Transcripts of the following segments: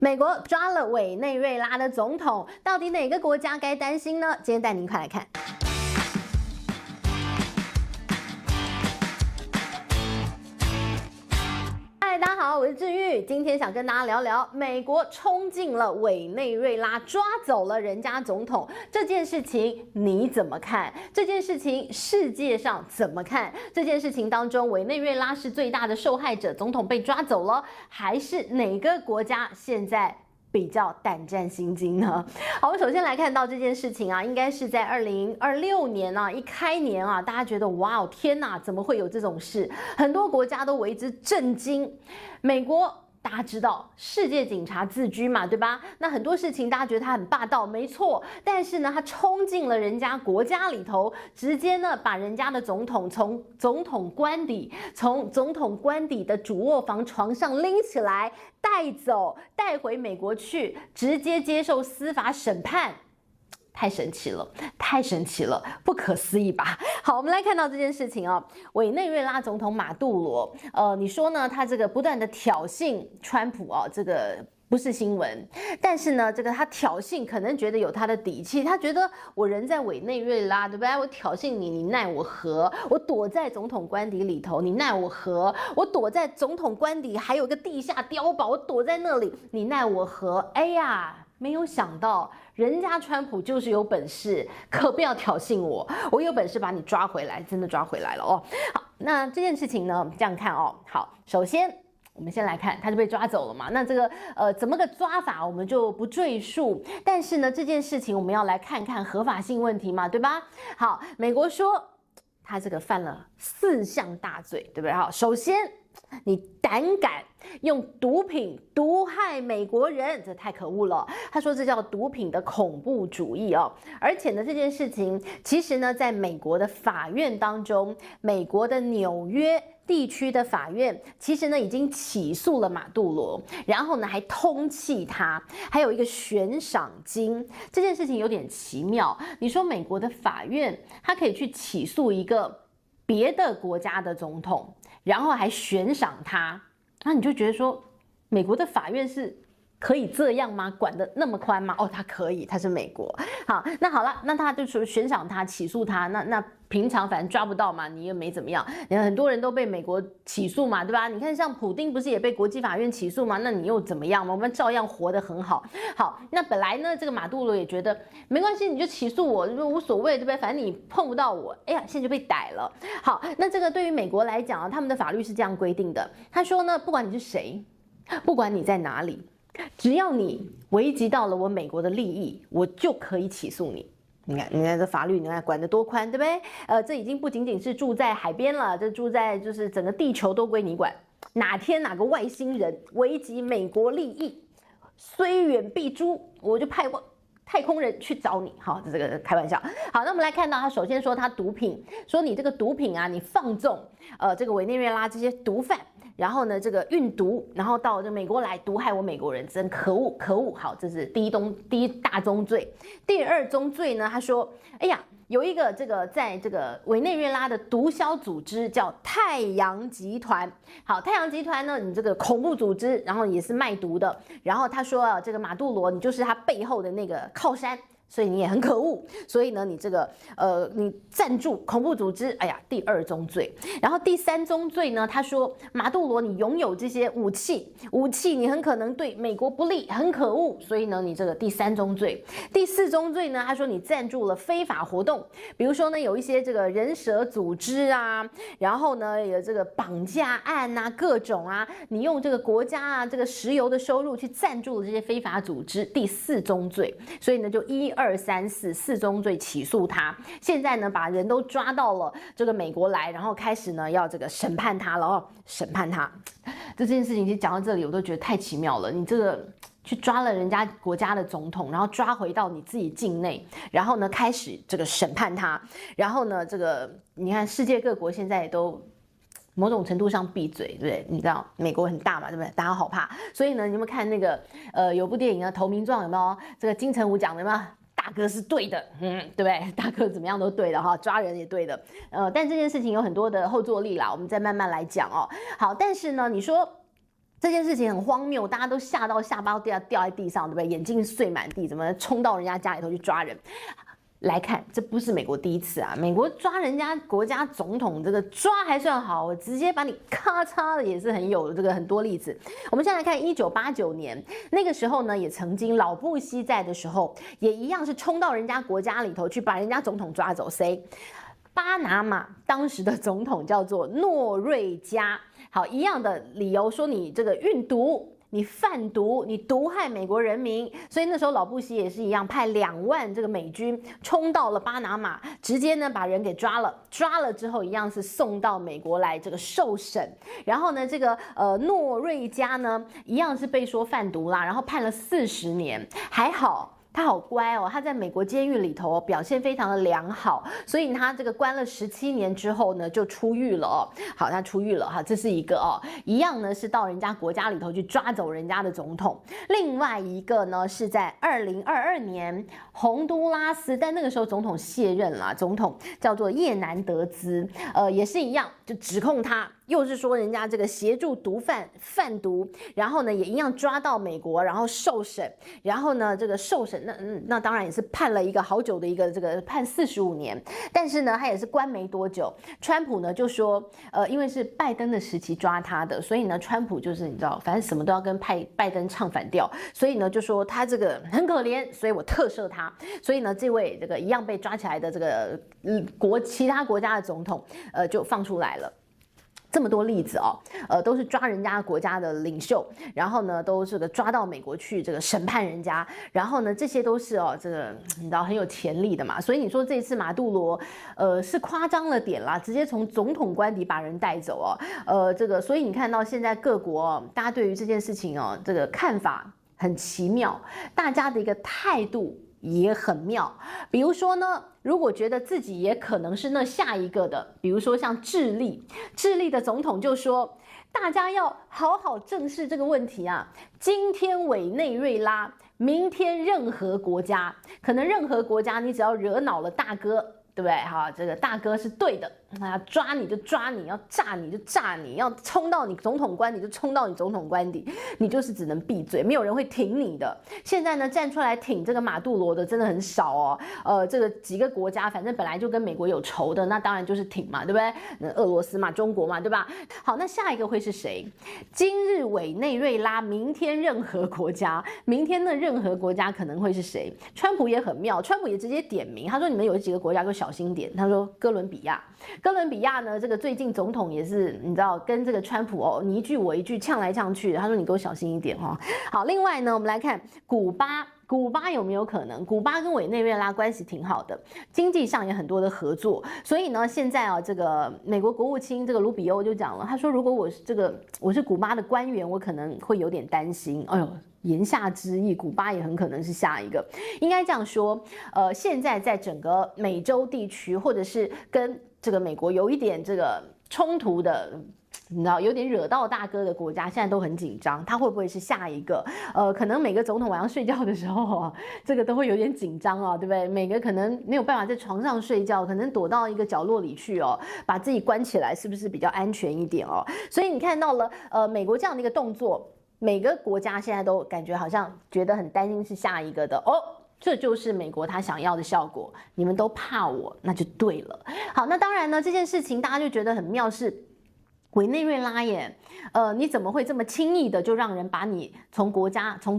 美国抓了委内瑞拉的总统，到底哪个国家该担心呢？今天带您一块来看。嗨，大家好，我是治愈。今天想跟大家聊聊，美国冲进了委内瑞拉，抓走了人家总统这件事情，你怎么看？这件事情世界上怎么看？这件事情当中，委内瑞拉是最大的受害者，总统被抓走了，还是哪个国家现在比较胆战心惊呢？好，我们首先来看到这件事情啊，应该是在2026年啊，一开年啊，大家觉得哇哦，天哪，怎么会有这种事？很多国家都为之震惊。美国大家知道世界警察自居嘛，对吧？那很多事情大家觉得他很霸道，没错。但是呢，他冲进了人家国家里头，直接呢把人家的总统从总统官邸的主卧房床上拎起来带走，带回美国去，直接接受司法审判。太神奇了，太神奇了，不可思议吧？好，我们来看到这件事情啊，委内瑞拉总统马杜罗，你说呢？他这个不断的挑衅川普啊，这个不是新闻，但是呢，这个他挑衅可能觉得有他的底气，他觉得我人在委内瑞拉，对不对？我挑衅你，你奈我何？我躲在总统官邸里头，你奈我何？我躲在总统官邸还有个地下碉堡，我躲在那里，你奈我何？哎呀！没有想到，人家川普就是有本事，可不要挑衅我，我有本事把你抓回来，真的抓回来了哦。好，那这件事情呢，这样看哦。好，首先我们先来看，他就被抓走了嘛。那这个怎么个抓法，我们就不赘述。但是呢，这件事情我们要来看看合法性问题嘛，对吧？好，美国说他这个犯了4项大罪，对不对？好，首先你胆敢用毒品毒害美国人，这太可恶了。他说这叫毒品的恐怖主义哦。而且呢，这件事情其实呢，在美国的法院当中，美国的纽约地区的法院其实呢已经起诉了马杜罗，然后呢还通缉他，还有一个悬赏金。这件事情有点奇妙。你说美国的法院他可以去起诉一个别的国家的总统，然后还悬赏他，那你就觉得说，美国的法院是可以这样吗？管得那么宽吗？哦，他可以，他是美国。好，那好了，那他就说悬赏他，起诉他，那平常反正抓不到嘛，你又没怎么样。你看很多人都被美国起诉嘛，对吧？你看像普丁不是也被国际法院起诉嘛？那你又怎么样嘛？我们照样活得很好。好，那本来呢，这个马杜罗也觉得没关系，你就起诉我，无所谓，对不对？反正你碰不到我，哎呀，现在就被逮了。好，那这个对于美国来讲啊，他们的法律是这样规定的。他说呢，不管你是谁，不管你在哪里，只要你危及到了我美国的利益，我就可以起诉你。你看这法律，你看管得多宽，对不对？这已经不仅仅是住在海边了，这住在就是整个地球都归你管。哪天哪个外星人危及美国利益，虽远必诛，我就派太空人去找你。好，这个开玩笑。好，那我们来看到他首先说他毒品，说你这个毒品啊，你放纵这个委内瑞拉这些毒贩。然后呢，这个运毒，然后到这美国来毒害我美国人，真可恶可恶。好，这是第一大宗罪。第二宗罪呢，他说，哎呀，有一个这个在这个委内瑞拉的毒枭组织叫太阳集团。好，太阳集团呢，你这个恐怖组织，然后也是卖毒的。然后他说这个马杜罗，你就是他背后的那个靠山。所以你也很可恶，所以呢，你这个你赞助恐怖组织，哎呀，第2宗罪。然后第3宗罪呢，他说马杜罗你拥有这些武器你很可能对美国不利，很可恶，所以呢，你这个第3宗罪。第4宗罪呢，他说你赞助了非法活动，比如说呢，有一些这个人蛇组织啊，然后呢，有这个绑架案啊，各种啊，你用这个国家啊这个石油的收入去赞助了这些非法组织，第4宗罪。所以呢，就1、2、3、4宗罪起诉他。现在呢，把人都抓到了这个美国来，然后开始呢要这个审判他了哦，审判他。这件事情其实讲到这里，我都觉得太奇妙了。你这个去抓了人家国家的总统，然后抓回到你自己境内，然后呢开始这个审判他，然后呢这个你看世界各国现在也都某种程度上闭嘴，对不对？你知道美国很大嘛，对不对？大家好怕，所以呢，你有没有看那个有部电影啊，《投名状》有没有？这个金城武讲的有没有？大哥是对的，对不对？大哥怎么样都对的哈，抓人也对的，但这件事情有很多的后坐力啦，我们再慢慢来讲哦。好，但是呢，你说这件事情很荒谬，大家都吓到下巴掉在地上，对不对？眼镜碎满地，怎么冲到人家家里头去抓人？来看，这不是美国第一次啊！美国抓人家国家总统，这个抓还算好，直接把你咔嚓的也是很多例子。我们先来看1989年，那个时候呢，也曾经老布希在的时候，也一样是冲到人家国家里头去把人家总统抓走，谁？巴拿马当时的总统叫做诺瑞加，好，一样的理由说你这个运毒。你贩毒，你毒害美国人民，所以那时候老布希也是一样，派2万这个美军冲到了巴拿马，直接呢把人给抓了，抓了之后一样是送到美国来这个受审，然后呢这个诺瑞加呢一样是被说贩毒啦，然后判了40年，还好。他好乖哦，他在美国监狱里头表现非常的良好，所以他这个关了17年之后呢就出狱了哦。好，他出狱了哈，这是一个哦，一样呢是到人家国家里头去抓走人家的总统。另外一个呢是在2022年洪都拉斯，但那个时候总统卸任了，总统叫做叶南德兹，也是一样，就指控他。又是说人家这个协助毒贩贩毒，然后呢也一样抓到美国，然后受审，然后呢这个受审那当然也是判了一个好久的一个这个判45年，但是呢他也是关没多久。川普呢就说因为是拜登的时期抓他的，所以呢川普就是你知道反正什么都要跟拜登唱反调，所以呢就说他这个很可怜，所以我特赦他。所以呢这位这个一样被抓起来的这个其他国家的总统就放出来了。这么多例子哦，都是抓人家国家的领袖，然后呢，都这个抓到美国去这个审判人家，然后呢，这些都是哦，这个你知道很有潜力的嘛，所以你说这次马杜罗，是夸张了点啦，直接从总统官邸把人带走哦，这个，所以你看到现在各国哦，大家对于这件事情哦，这个看法很奇妙，大家的一个态度也很妙，比如说呢。如果觉得自己也可能是那下一个的，比如说像智利的总统就说，大家要好好正视这个问题啊。今天委内瑞拉，明天任何国家，可能任何国家你只要惹恼了大哥，对不对？哈，这个大哥是对的，要抓你就抓你，要炸你就炸你，要冲到你总统官邸就冲到你总统官邸，你就是只能闭嘴，没有人会挺你的。现在呢，站出来挺这个马杜罗的真的很少哦。这个几个国家，反正本来就跟美国有仇的，那当然就是挺嘛，对不对？俄罗斯嘛，中国嘛，对吧？好，那下一个会是谁？今日委内瑞拉，明天任何国家，明天的任何国家可能会是谁？川普也很妙，川普也直接点名，他说你们有几个国家都小心点。他说哥伦比亚。哥伦比亚呢，这个最近总统也是，你知道跟这个川普哦，你一句我一句，呛来呛去。他说你给我小心一点哈。好，另外呢，我们来看古巴。古巴有没有可能？古巴跟委内瑞拉关系挺好的，经济上也很多的合作。所以呢，现在啊，这个美国国务卿这个卢比欧就讲了，他说如果我是古巴的官员，我可能会有点担心。哎呦。言下之意，古巴也很可能是下一个。应该这样说，现在在整个美洲地区，或者是跟这个美国有一点这个冲突的。你知道有点惹到大哥的国家，现在都很紧张，他会不会是下一个？可能每个总统晚上睡觉的时候啊，这个都会有点紧张啊，对不对？每个可能没有办法在床上睡觉，可能躲到一个角落里去哦，把自己关起来，是不是比较安全一点哦？所以你看到了，美国这样的一个动作，每个国家现在都感觉好像觉得很担心是下一个的哦。这就是美国他想要的效果，你们都怕我，那就对了。好，那当然呢，这件事情大家就觉得很妙是。委内瑞拉耶，你怎么会这么轻易的就让人把你从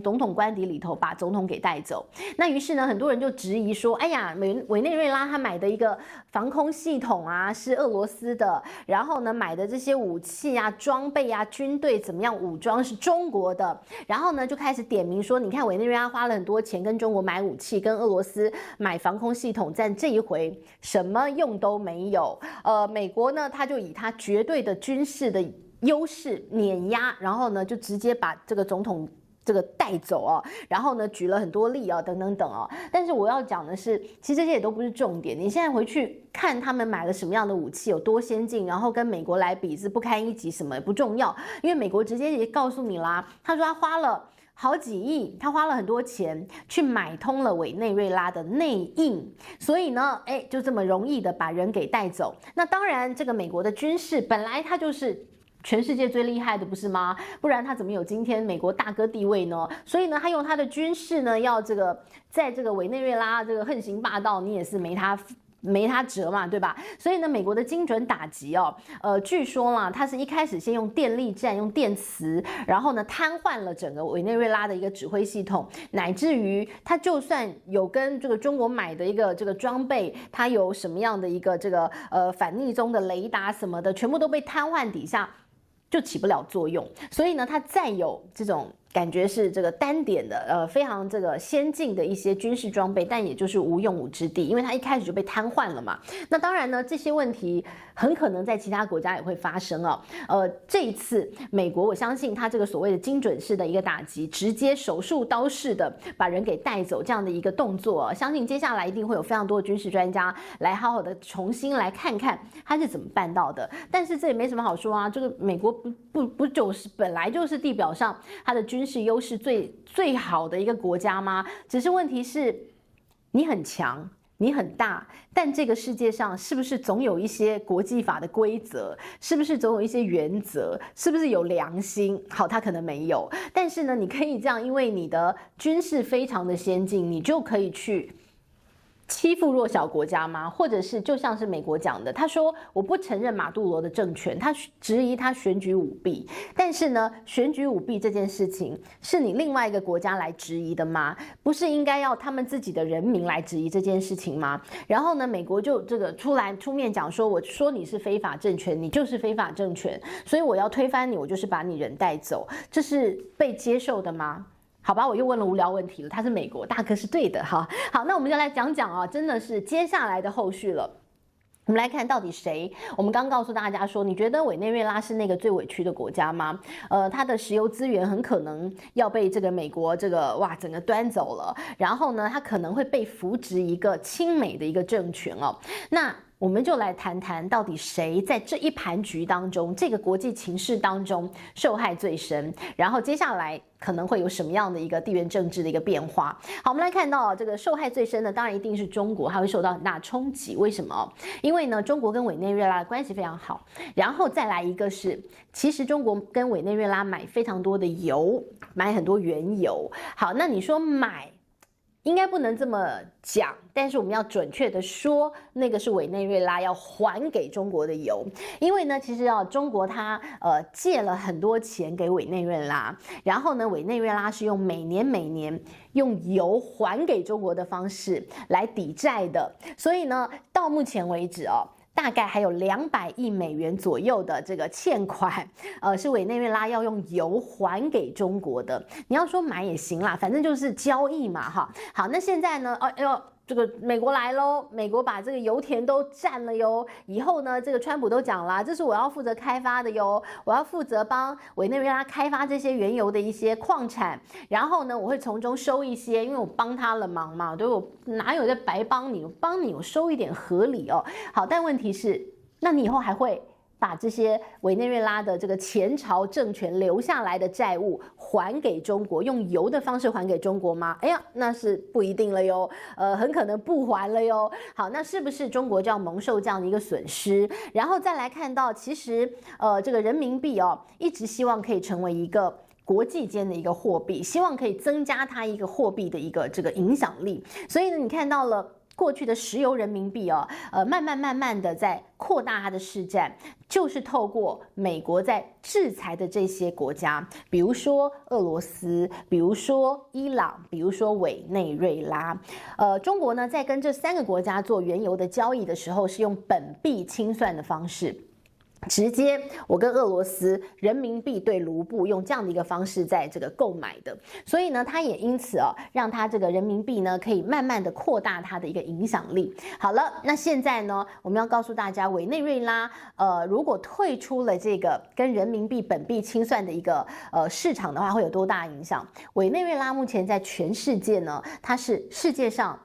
总统官邸里头把总统给带走？那于是呢，很多人就质疑说，哎呀，委内瑞拉他买的一个防空系统啊是俄罗斯的，然后呢买的这些武器啊、装备啊、军队怎么样武装是中国的，然后呢就开始点名说，你看委内瑞拉花了很多钱跟中国买武器，跟俄罗斯买防空系统，但这一回什么用都没有。美国呢他就以他绝对的军事的优势碾压，然后呢就直接把这个总统这个带走哦，然后呢举了很多例啊，等等等哦。但是我要讲的是，其实这些也都不是重点。你现在回去看他们买了什么样的武器，有多先进，然后跟美国来比是不堪一击，什么也不重要，因为美国直接也告诉你啦，他说他花了好几亿，他花了很多钱去买通了委内瑞拉的内应，所以呢，就这么容易的把人给带走。那当然，这个美国的军事本来它就是全世界最厉害的不是吗？不然他怎么有今天美国大哥地位呢？所以呢，他用他的军事呢，要这个在这个委内瑞拉这个横行霸道，你也是没他辙嘛，对吧？所以呢，美国的精准打击哦，据说啦，他是一开始先用电力战、用电磁，然后呢瘫痪了整个委内瑞拉的一个指挥系统，乃至于他就算有跟这个中国买的一个这个装备，他有什么样的一个这个反逆中的雷达什么的，全部都被瘫痪底下，就起不了作用。所以呢，他再有这种感觉是这个单点的非常这个先进的一些军事装备，但也就是无用武之地，因为它一开始就被瘫痪了嘛。那当然呢，这些问题很可能在其他国家也会发生哦。这一次美国，我相信它这个所谓的精准式的一个打击，直接手术刀式的把人给带走这样的一个动作，相信接下来一定会有非常多的军事专家来好好的重新来看看他是怎么办到的。但是这也没什么好说啊，这个美国不就是本来就是地表上它的军事优势最好的一个国家吗？只是问题是，你很强，你很大，但这个世界上是不是总有一些国际法的规则？是不是总有一些原则？是不是有良心？好，它可能没有，但是呢，你可以这样，因为你的军事非常的先进，你就可以去欺负弱小国家吗？或者是就像是美国讲的，他说我不承认马杜罗的政权，他质疑他选举舞弊，但是呢，选举舞弊这件事情是你另外一个国家来质疑的吗？不是应该要他们自己的人民来质疑这件事情吗？然后呢，美国就这个出面讲说，我说你是非法政权，你就是非法政权，所以我要推翻你，我就是把你人带走，这是被接受的吗？好吧，我又问了无聊问题了。他是美国，大哥是对的哈。好，那我们就来讲讲啊，真的是接下来的后续了。我们来看到底谁？我们刚告诉大家说，你觉得委内瑞拉是那个最委屈的国家吗？它的石油资源很可能要被这个美国这个整个端走了，然后呢，它可能会被扶植一个亲美的一个政权哦。那我们就来谈谈到底谁在这一盘局当中，这个国际情势当中受害最深，然后接下来可能会有什么样的一个地缘政治的一个变化。好，我们来看到这个受害最深的当然一定是中国，它会受到很大冲击。为什么？因为呢，中国跟委内瑞拉的关系非常好，然后再来一个是，其实中国跟委内瑞拉买非常多的油，买很多原油。好，那你说买应该不能这么讲，但是我们要准确的说，那个是委内瑞拉要还给中国的油，因为呢，其实中国它借了很多钱给委内瑞拉，然后呢，委内瑞拉是用每年用油还给中国的方式来抵债的，所以呢，到目前为止大概还有200亿美元左右的这个欠款，是委内瑞拉要用油还给中国的。你要说买也行啦，反正就是交易嘛，哈。好，那现在呢，这个美国来喽，美国把这个油田都占了哟。以后呢，这个川普都讲了，这是我要负责开发的哟，我要负责帮委内瑞拉开发这些原油的一些矿产，然后呢，我会从中收一些，因为我帮他了忙嘛，对，我哪有在白帮你，帮你我收一点合理哦。好，但问题是，那你以后还会把这些委内瑞拉的这个前朝政权留下来的债务还给中国，用油的方式还给中国吗？哎呀，那是不一定了哟，很可能不还了哟。好，那是不是中国就要蒙受这样的一个损失？然后再来看到，其实这个人民币一直希望可以成为一个国际间的一个货币，希望可以增加它一个货币的一个这个影响力。所以呢，你看到了过去的石油人民币慢慢的在扩大它的市占，就是透过美国在制裁的这些国家，比如说俄罗斯，比如说伊朗，比如说委内瑞拉。中国呢在跟这3个国家做原油的交易的时候，是用本币清算的方式。直接我跟俄罗斯人民币对卢布用这样的一个方式在这个购买的，所以呢，它也因此让它这个人民币呢可以慢慢的扩大它的一个影响力。好了，那现在呢，我们要告诉大家，委内瑞拉如果退出了这个跟人民币本币清算的一个市场的话，会有多大影响？委内瑞拉目前在全世界呢，它是世界上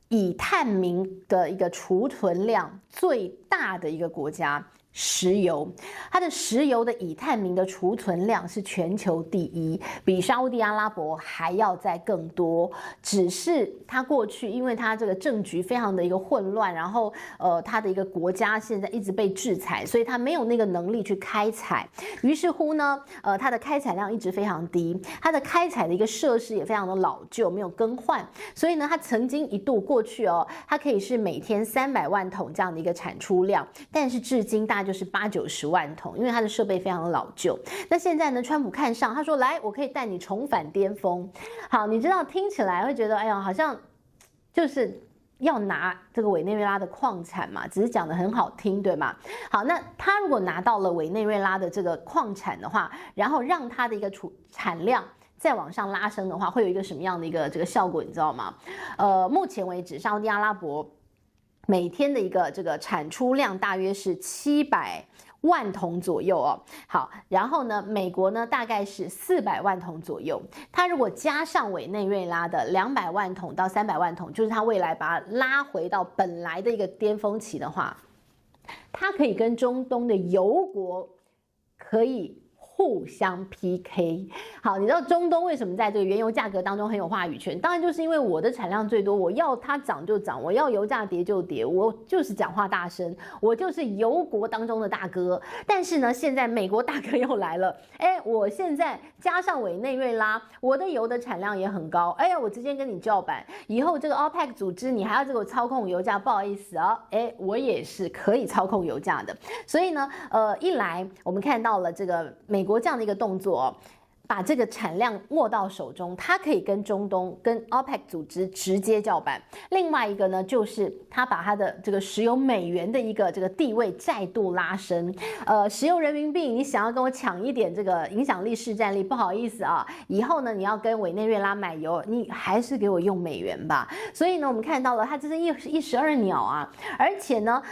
以探明的一个储存量最大的一个国家。石油，它的石油的以太明的储存量是全球第一，比沙烏地阿拉伯还要再更多。只是它过去因为它这个政局非常的一个混乱，然后它的一个国家现在一直被制裁，所以它没有那个能力去开采。于是乎呢，它的开采量一直非常低，它的开采的一个设施也非常的老旧，没有更换。所以呢，它曾经一度过去它可以是每天300万桶这样的一个产出量，但是至今大概就是80-90万桶，因为它的设备非常的老旧。那现在呢，川普看上，他说来，我可以带你重返巅峰。好，你知道听起来会觉得，哎呀，好像就是要拿这个委内瑞拉的矿产嘛，只是讲得很好听，对吗？好，那他如果拿到了委内瑞拉的这个矿产的话，然后让它的一个产量再往上拉升的话，会有一个什么样的一个这个效果，你知道吗？目前为止，沙烏地阿拉伯每天的一个这个产出量大约是700万桶左右好，然后呢，美国呢大概是400万桶左右。它如果加上委内瑞拉的200万桶到300万桶，就是它未来把它拉回到本来的一个巅峰期的话，它可以跟中东的油国可以互相 PK。 好，你知道中东为什么在这个原油价格当中很有话语权？当然就是因为我的产量最多，我要它涨就涨，我要油价跌就跌，我就是讲话大声，我就是油国当中的大哥。但是呢，现在美国大哥又来了，我现在加上委内瑞拉，我的油的产量也很高，我直接跟你叫板，以后这个 OPEC 组织你还要这个操控油价，不好意思我也是可以操控油价的。所以呢，一来我们看到了这个美国这样的一个动作把这个产量握到手中，它可以跟中东、跟 OPEC 组织直接叫板。另外一个呢，就是它把它的这个石油美元的一个这个地位再度拉升。石油人民币，你想要跟我抢一点这个影响力、市占力，不好意思以后呢，你要跟委内瑞拉买油，你还是给我用美元吧。所以呢，我们看到了它这是一石二鸟而且呢，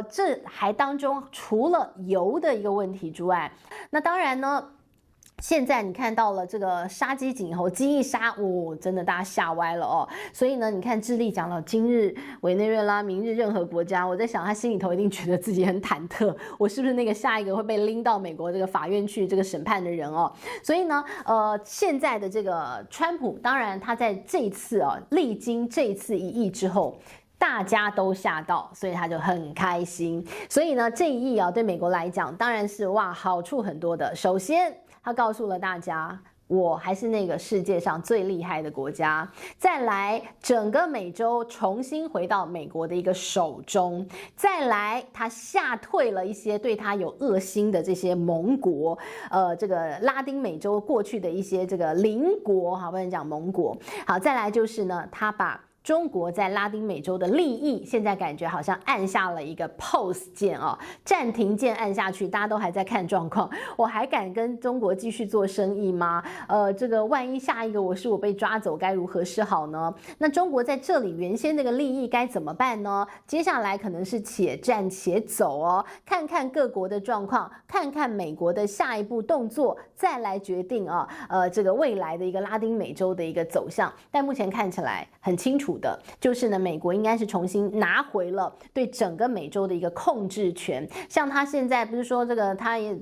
这还当中除了油的一个问题之外，那当然呢，现在你看到了这个杀鸡儆猴，鸡一杀，真的大家吓歪了所以呢，你看智利讲了今日委内瑞拉，明日任何国家，我在想他心里头一定觉得自己很忐忑，我是不是那个下一个会被拎到美国这个法院去这个审判的人所以呢，现在的这个川普，当然他在这一次历经这一次1亿之后，大家都吓到，所以他就很开心。所以呢，这1亿对美国来讲当然是哇好处很多的。首先他告诉了大家，我还是那个世界上最厉害的国家。再来，整个美洲重新回到美国的一个手中。再来，他吓退了一些对他有恶心的这些盟国，这个拉丁美洲过去的一些这个邻国，不能讲盟国。好，再来就是呢，他把中国在拉丁美洲的利益，现在感觉好像按下了一个 pause 键暂停键按下去，大家都还在看状况。我还敢跟中国继续做生意吗？这个万一下一个我被抓走，该如何是好呢？那中国在这里原先这个利益该怎么办呢？接下来可能是且战且走看看各国的状况，看看美国的下一步动作，再来决定这个未来的一个拉丁美洲的一个走向。但目前看起来很清楚的就是呢，美国应该是重新拿回了对整个美洲的一个控制权。像他现在不是说这个，他也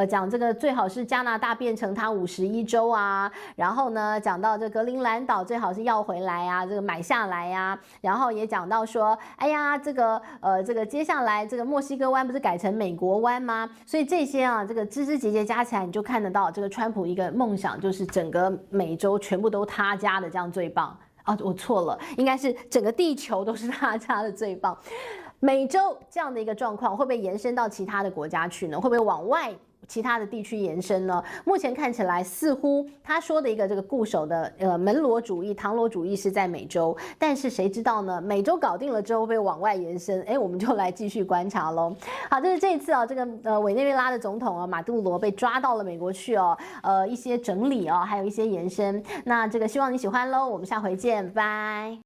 讲这个最好是加拿大变成他51州然后呢讲到这格陵兰岛最好是要回来这个买下来然后也讲到说，哎呀这个接下来这个墨西哥湾不是改成美国湾吗？所以这些这个枝枝节节加起来，你就看得到这个川普一个梦想就是整个美洲全部都他家的，这样最棒。我错了，应该是整个地球都是他家的最棒。美洲这样的一个状况会不会延伸到其他的国家去呢？会不会往外其他的地区延伸呢？目前看起来似乎他说的一个这个固守的门罗主义、唐罗主义是在美洲，但是谁知道呢？美洲搞定了之后会往外延伸，我们就来继续观察咯。好，这是这一次这个委内瑞拉的总统马杜罗被抓到了美国去一些整理还有一些延伸。那这个希望你喜欢咯，我们下回见，拜拜。